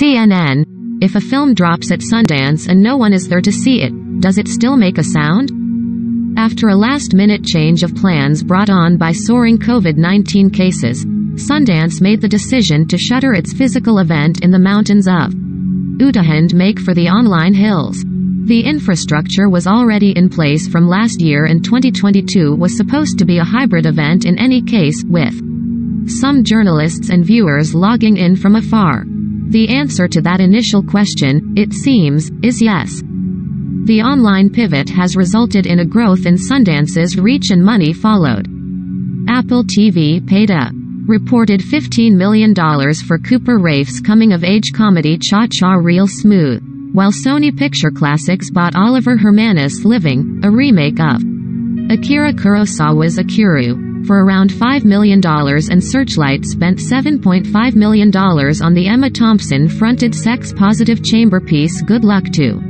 CNN, if a film drops at Sundance and no one is there to see it, does it still make a sound? After a last-minute change of plans brought on by soaring COVID-19 cases, Sundance made the decision to shutter its physical event in the mountains of Uttarakhand make for the online hills. The infrastructure was already in place from last year, and 2022 was supposed to be a hybrid event in any case, with some journalists and viewers logging in from afar. The answer to that initial question, it seems, is yes. The online pivot has resulted in a growth in Sundance's reach, and money followed. Apple TV paid a reported $15 million for Cooper Raif's coming-of-age comedy Cha-Cha Real Smooth, while Sony Picture Classics bought Oliver Hermanus' Living, a remake of Akira Kurosawa's Akiru, for around $5 million, and Searchlight spent $7.5 million on the Emma Thompson-fronted sex-positive chamber piece Good Luck to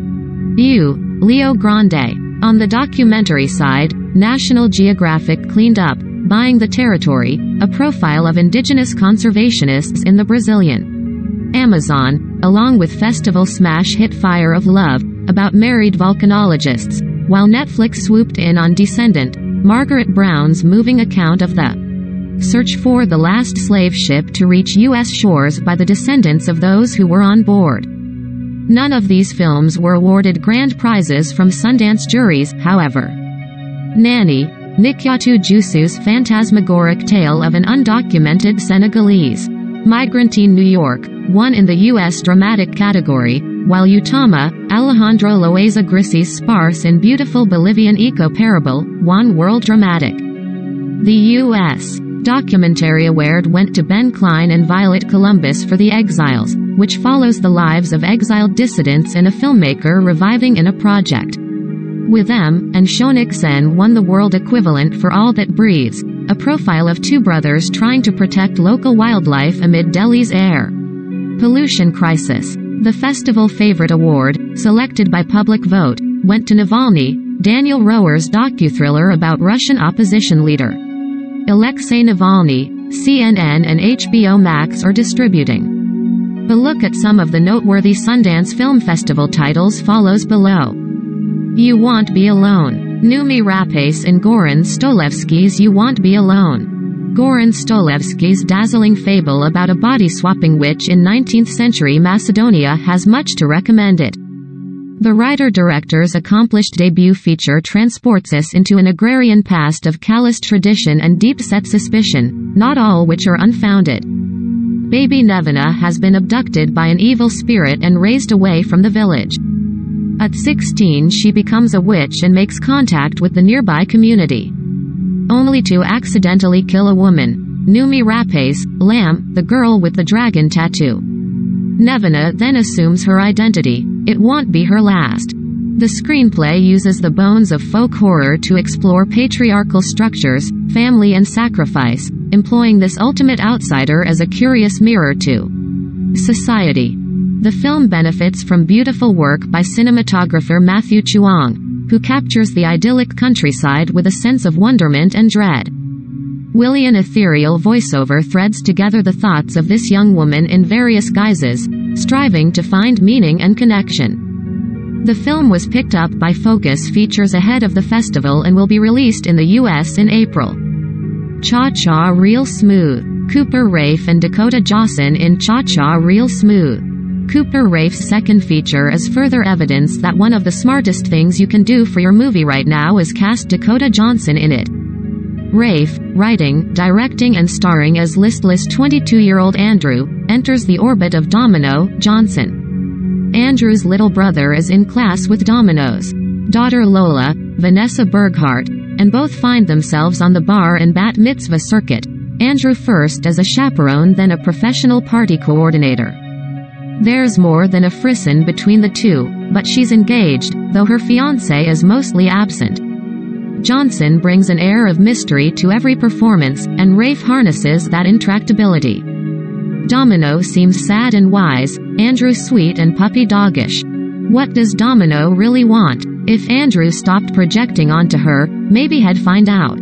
You, Leo Grande. On the documentary side, National Geographic cleaned up Buying the Territory, a profile of indigenous conservationists in the Brazilian Amazon, along with festival smash hit Fire of Love, about married volcanologists, while Netflix swooped in on Descendant, Margaret Brown's moving account of the search for the last slave ship to reach U.S. shores by the descendants of those who were on board. None of these films were awarded grand prizes from Sundance juries, however. Nanny, Nikyatu Jusu's phantasmagoric tale of an undocumented Senegalese migrant in New York, won in the U.S. dramatic category, while Utama, Alejandro Loaiza Grissi's sparse and beautiful Bolivian eco-parable, won World Dramatic. The U.S. Documentary Award went to Ben Klein and Violet Columbus for The Exiles, which follows the lives of exiled dissidents and a filmmaker reviving in a project with them, and Shonik Sen won the world equivalent for All That Breathes, a profile of two brothers trying to protect local wildlife amid Delhi's air pollution crisis. The festival favorite award, selected by public vote, went to Navalny, Daniel Roher's docu-thriller about Russian opposition leader Alexei Navalny. CNN and HBO Max are distributing. A look at some of the noteworthy Sundance Film Festival titles follows below. You Won't Be Alone. Numi Rapace and Goran Stolevsky's You Won't Be Alone. Goran Stolevsky's dazzling fable about a body-swapping witch in 19th-century Macedonia has much to recommend it. The writer-director's accomplished debut feature transports us into an agrarian past of calloused tradition and deep-set suspicion, not all which are unfounded. Baby Nevena has been abducted by an evil spirit and raised away from the village. At 16 she becomes a witch and makes contact with the nearby community, only to accidentally kill a woman. Numi Rapace, Lamb, the girl with the dragon tattoo. Nevena then assumes her identity. It won't be her last. The screenplay uses the bones of folk horror to explore patriarchal structures, family and sacrifice, employing this ultimate outsider as a curious mirror to society. The film benefits from beautiful work by cinematographer Matthew Chuang, who captures the idyllic countryside with a sense of wonderment and dread. Willian ethereal voiceover threads together the thoughts of this young woman in various guises, striving to find meaning and connection. The film was picked up by Focus Features ahead of the festival and will be released in the U.S. in April. Cha-Cha Real Smooth. Cooper Raiff and Dakota Johnson in Cha-Cha Real Smooth. Cooper Raiff's second feature is further evidence that one of the smartest things you can do for your movie right now is cast Dakota Johnson in it. Raiff, writing, directing and starring as listless 22-year-old Andrew, enters the orbit of Domino, Johnson. Andrew's little brother is in class with Domino's daughter Lola, Vanessa Berghardt, and both find themselves on the bar and bat mitzvah circuit, Andrew first as a chaperone then a professional party coordinator. There's more than a frisson between the two, but she's engaged, though her fiancé is mostly absent. Johnson brings an air of mystery to every performance, and Raiff harnesses that intractability. Domino seems sad and wise, Andrew sweet and puppy-doggish. What does Domino really want? If Andrew stopped projecting onto her, maybe he'd find out.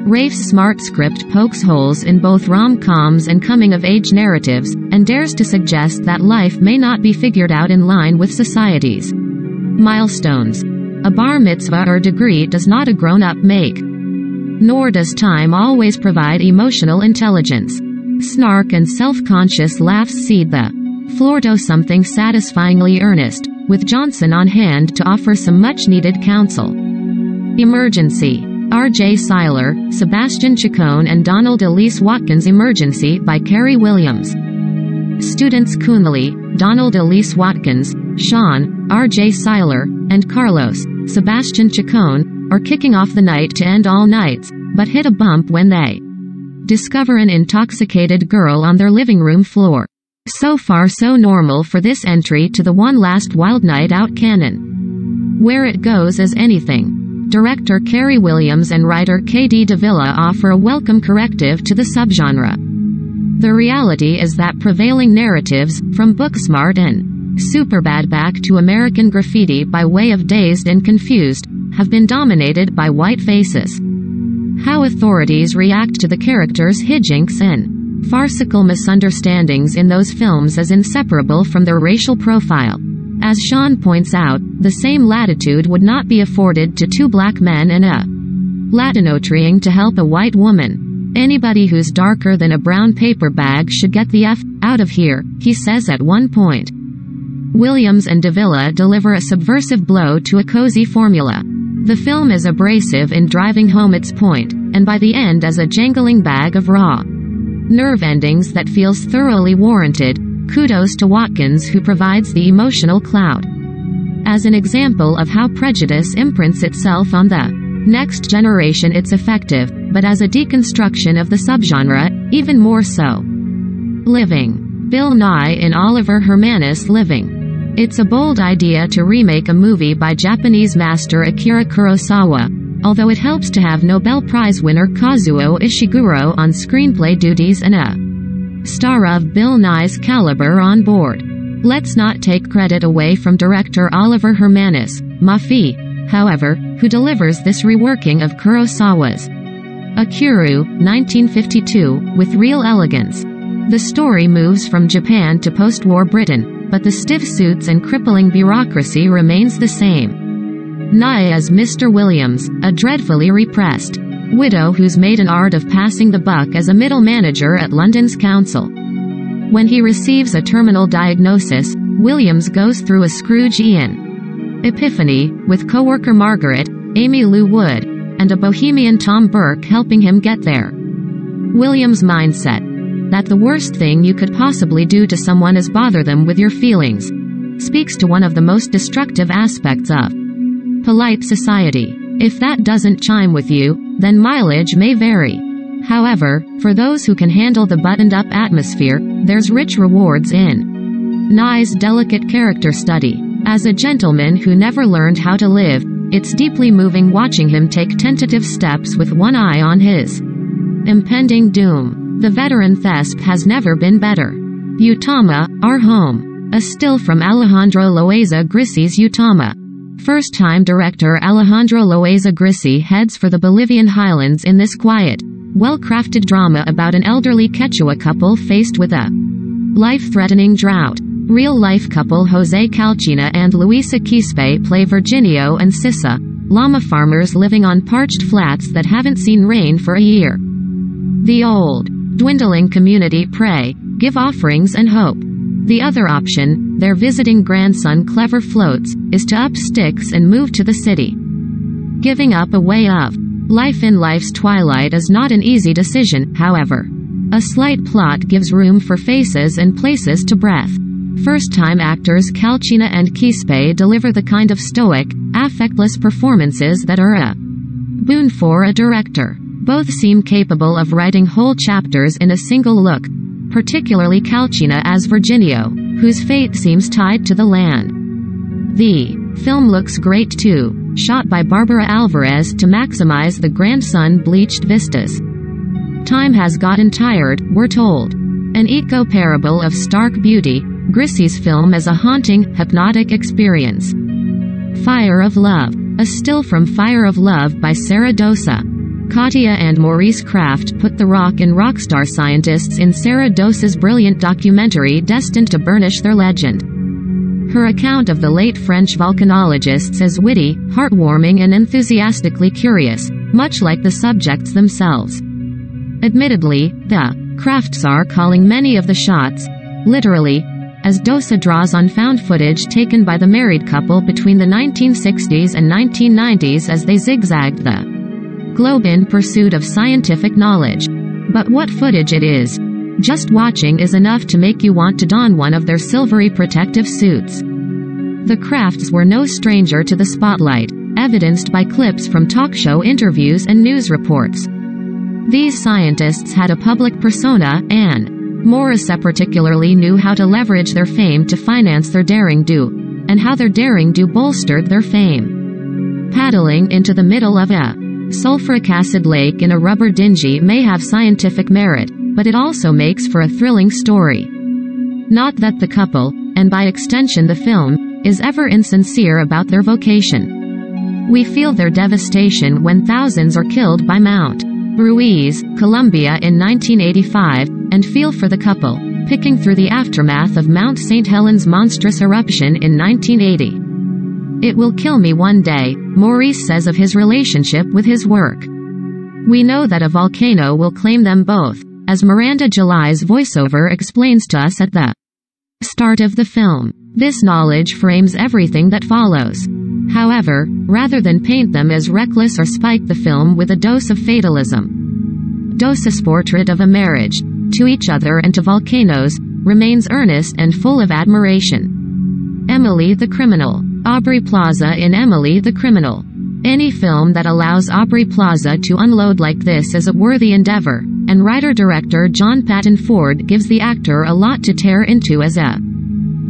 Rafe's smart script pokes holes in both rom-coms and coming-of-age narratives, and dares to suggest that life may not be figured out in line with society's milestones. A bar mitzvah or degree does not a grown-up make. Nor does time always provide emotional intelligence. Snark and self-conscious laughs seed the floor to something satisfyingly earnest, with Johnson on hand to offer some much-needed counsel. Emergency. R.J. Seiler, Sebastian Chacon and Donald Elise Watkins. Emergency by Carey Williams. Students Coonley, Donald Elise Watkins, Sean, R.J. Seiler, and Carlos, Sebastian Chacon, are kicking off the night to end all nights, but hit a bump when they discover an intoxicated girl on their living room floor. So far so normal for this entry to the One Last Wild Night Out canon. Where it goes as anything. Director Carey Williams and writer K.D. Davila offer a welcome corrective to the subgenre. The reality is that prevailing narratives, from Booksmart and Superbad back to American Graffiti by way of Dazed and Confused, have been dominated by white faces. How authorities react to the characters' hijinks and farcical misunderstandings in those films is inseparable from their racial profile. As Sean points out, the same latitude would not be afforded to two black men and a Latino trying to help a white woman. Anybody who's darker than a brown paper bag should get the F out of here, he says at one point. Williams and Davila deliver a subversive blow to a cozy formula. The film is abrasive in driving home its point, and by the end as a jangling bag of raw nerve endings that feels thoroughly warranted. Kudos to Watkins, who provides the emotional clout. As an example of how prejudice imprints itself on the next generation, it's effective, but as a deconstruction of the subgenre, even more so. Living. Bill Nye in Oliver Hermanus' Living. It's a bold idea to remake a movie by Japanese master Akira Kurosawa, although it helps to have Nobel Prize winner Kazuo Ishiguro on screenplay duties and a star of Bill Nye's caliber on board. Let's not take credit away from director Oliver Hermanus, Mafi, however, who delivers this reworking of Kurosawa's Akira, 1952, with real elegance. The story moves from Japan to post-war Britain, but the stiff suits and crippling bureaucracy remains the same. Nye as Mr. Williams, a dreadfully repressed widow who's made an art of passing the buck as a middle manager at London's council. When he receives a terminal diagnosis, Williams goes through a Scrooge-ian epiphany, with co-worker Margaret, Amy Lou Wood, and a bohemian Tom Burke helping him get there. Williams' mindset that the worst thing you could possibly do to someone is bother them with your feelings speaks to one of the most destructive aspects of polite society. If that doesn't chime with you, then mileage may vary. However, for those who can handle the buttoned-up atmosphere, there's rich rewards in Nye's delicate character study. As a gentleman who never learned how to live, it's deeply moving watching him take tentative steps with one eye on his impending doom. The veteran Thesp has never been better. Utama, Our Home. A still from Alejandro Loaiza Grissi's Utama. First-time director Alejandro Loaiza Grissi heads for the Bolivian highlands in this quiet, well-crafted drama about an elderly Quechua couple faced with a life-threatening drought. Real-life couple Jose Calchina and Luisa Quispe play Virginio and Sissa, llama farmers living on parched flats that haven't seen rain for a year. The old, dwindling community pray, give offerings and hope. The other option, their visiting grandson Clever Floats, is to up sticks and move to the city. Giving up a way of life in life's twilight is not an easy decision, however. A slight plot gives room for faces and places to breath. First-time actors Calchina and Quispe deliver the kind of stoic, affectless performances that are a boon for a director. Both seem capable of writing whole chapters in a single look, particularly Calchina as Virginio, whose fate seems tied to the land. The film looks great too, shot by Barbara Alvarez to maximize the grandson bleached vistas. Time has gotten tired, we're told. An eco-parable of stark beauty, Grissi's film is a haunting, hypnotic experience. Fire of Love. A still from Fire of Love by Sarah Dosa. Katya and Maurice Kraft put the rock and rockstar scientists in Sarah Dose's brilliant documentary destined to burnish their legend. Her account of the late French volcanologists is witty, heartwarming and enthusiastically curious, much like the subjects themselves. Admittedly, the Krafts are calling many of the shots, literally, as Dose draws on found footage taken by the married couple between the 1960s and 1990s as they zigzagged the globe in pursuit of scientific knowledge. But what footage it is! Just watching is enough to make you want to don one of their silvery protective suits. The Krafts were no stranger to the spotlight, evidenced by clips from talk show interviews and news reports. These scientists had a public persona, and Morrissey particularly knew how to leverage their fame to finance their daring-do, and how their daring-do bolstered their fame. Paddling into the middle of a sulfuric acid lake in a rubber dinghy may have scientific merit, but it also makes for a thrilling story. Not that the couple, and by extension the film, is ever insincere about their vocation. We feel their devastation when thousands are killed by Mount Ruiz, Colombia in 1985, and feel for the couple, picking through the aftermath of Mount St. Helens' monstrous eruption in 1980. It will kill me one day, Maurice says of his relationship with his work. We know that a volcano will claim them both, as Miranda July's voiceover explains to us at the start of the film. This knowledge frames everything that follows. However, rather than paint them as reckless or spike the film with a dose of fatalism, Dose's portrait of a marriage, to each other and to volcanoes, remains earnest and full of admiration. Emily the Criminal. Aubrey Plaza in Emily the Criminal. Any film that allows Aubrey Plaza to unload like this is a worthy endeavor, and writer-director John Patton Ford gives the actor a lot to tear into as a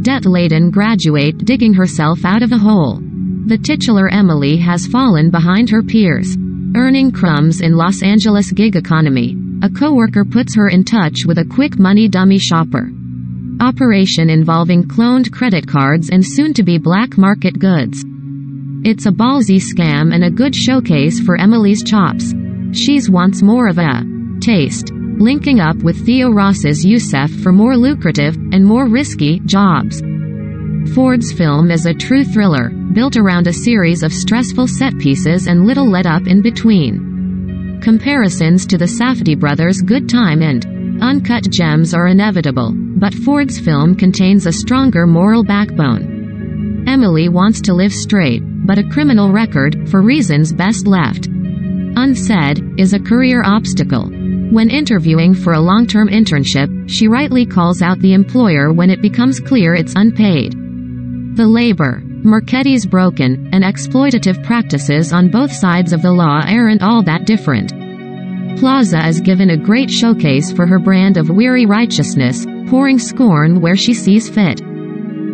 debt-laden graduate digging herself out of a hole. The titular Emily has fallen behind her peers. Earning crumbs in Los Angeles gig economy, a coworker puts her in touch with a quick money dummy shopper. Operation involving cloned credit cards and soon-to-be black market goods. It's a ballsy scam and a good showcase for Emily's chops. She's wants more of a taste, linking up with Theo Ross's Youssef for more lucrative, and more risky, jobs. Ford's film is a true thriller, built around a series of stressful set pieces and little let-up in between. Comparisons to the Safdie brothers' Good Time and Uncut Gems are inevitable, but Ford's film contains a stronger moral backbone. Emily wants to live straight, but a criminal record, for reasons best left unsaid, is a career obstacle. When interviewing for a long-term internship, she rightly calls out the employer when it becomes clear it's unpaid. The labor market's broken, and exploitative practices on both sides of the law aren't all that different. Plaza is given a great showcase for her brand of weary righteousness, pouring scorn where she sees fit.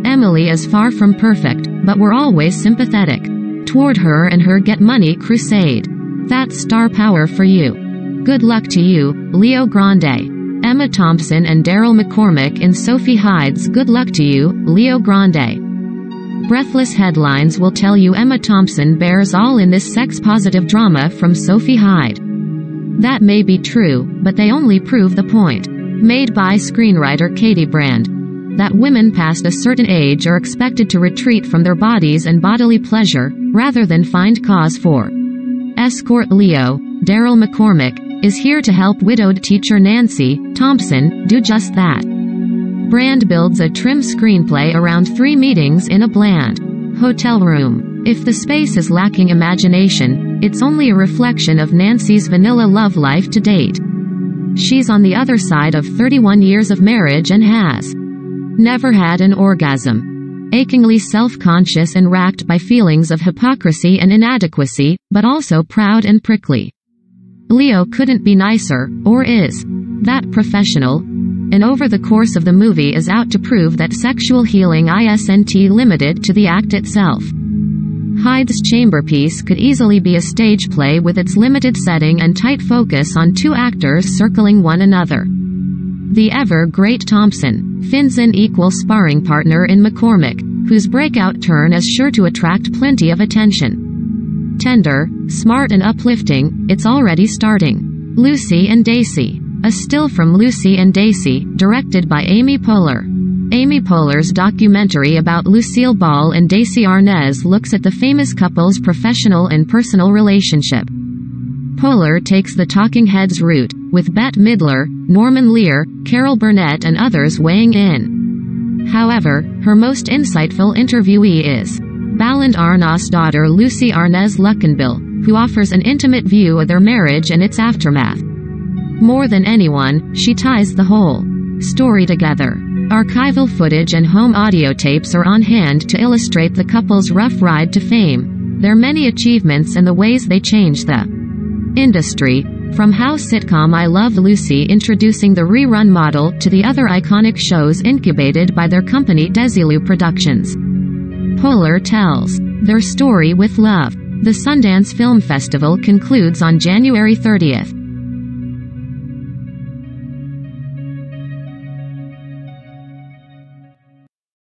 Emily is far from perfect, but we're always sympathetic toward her and her get money crusade. That's star power for you. Good luck to you, Leo Grande. Emma Thompson and Daryl McCormick in Sophie Hyde's Good Luck to You, Leo Grande. Breathless headlines will tell you Emma Thompson bears all in this sex-positive drama from Sophie Hyde. That may be true, but they only prove the point. Made by screenwriter Katie Brand. That women past a certain age are expected to retreat from their bodies and bodily pleasure, rather than find cause for. Escort Leo, Daryl McCormick, is here to help widowed teacher Nancy Thompson do just that. Brand builds a trim screenplay around 3 meetings in a bland hotel room. If the space is lacking imagination, it's only a reflection of Nancy's vanilla love life to date. She's on the other side of 31 years of marriage and has never had an orgasm. Achingly self-conscious and racked by feelings of hypocrisy and inadequacy, but also proud and prickly. Leo couldn't be nicer, or is that professional, and over the course of the movie is out to prove that sexual healing isn't limited to the act itself. Hyde's chamber piece could easily be a stage play with its limited setting and tight focus on 2 actors circling one another. The ever-great Thompson, Finn's an equal sparring partner in McCormick, whose breakout turn is sure to attract plenty of attention. Tender, smart and uplifting, it's already starting. Lucy and Daisy. A still from Lucy and Daisy, directed by Amy Poehler. Amy Poehler's documentary about Lucille Ball and Daisy Arnaz looks at the famous couple's professional and personal relationship. Poehler takes the talking heads route, with Bette Midler, Norman Lear, Carol Burnett and others weighing in. However, her most insightful interviewee is Balint Arnaz's daughter Lucy Arnaz Luckenbill, who offers an intimate view of their marriage and its aftermath. More than anyone, she ties the whole story together. Archival footage and home audio tapes are on hand to illustrate the couple's rough ride to fame, their many achievements and the ways they changed the industry, from house sitcom I Love Lucy introducing the rerun model to the other iconic shows incubated by their company Desilu Productions. Poehler tells their story with love. The Sundance Film Festival concludes on January 30th.